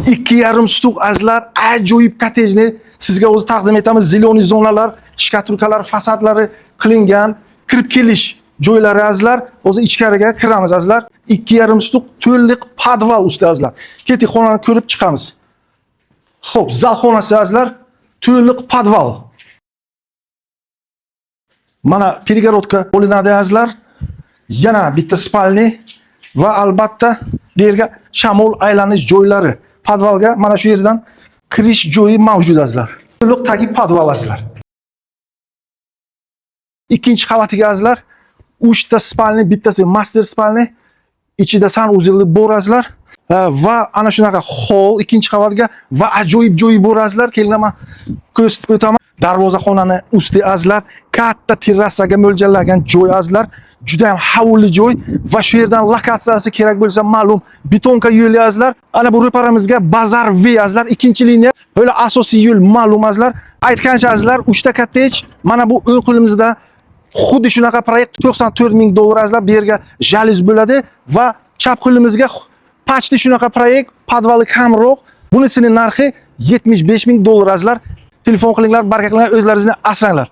2,5 stuk azlar ajoyib kottejni sizga o'zi taqdim etamiz. Zeleniy zonalar, shkatulkalar, fasadlari qilingan, kirib kelish joylari azlar. O'zi ichkariga kiramiz azlar. 2,5 stuk to'liq podval usti azlar. Keting xonani ko'rib chiqamiz. Xo'p, zal xonasi azlar, to'liq podval. Mana перегородка bo'linadi azlar. Yana bitta spalni va albatta bu yerga shamol aylanish joylari. Podvalga mana shu yerdan kirish joyi mavjud azlar. To'liq tagi podval azlar. Ikkinchi qavatiga azlar 3 ta spalni, bittasi master spalni, ichida sanuzeli bor azlar va ana shunaqa hol ikkinchi qavatga va ajoyib joyi bor azlar. Keling, men ko'rsatib o'taman. Darvozaxonani usti azlar, katta terrasaga mo'ljallangan joy azlar. Juda ham havli joy va shu yerdan lokatsiyasi kerak bo'lsa ma'lum betonka yo'l azlar. Ana bu ro'paramizga Bazar V azlar, ikkinchi liniya. Böyle asosiy yo'l ma'lum azlar. Aytgancha azlar 3 ta kottej. Mana bu o'ng qo'limizda xuddi shunaqa proyekt $94,000 azlar. Bu yerga jaluz bo'ladi va chap qo'limizga pachti shunaqa proyekt, podvali kamroq. Bunisining narxi $75,000 azlar. Telefon qilinglar, baraka qilinglar, o'zlaringizni asranglar.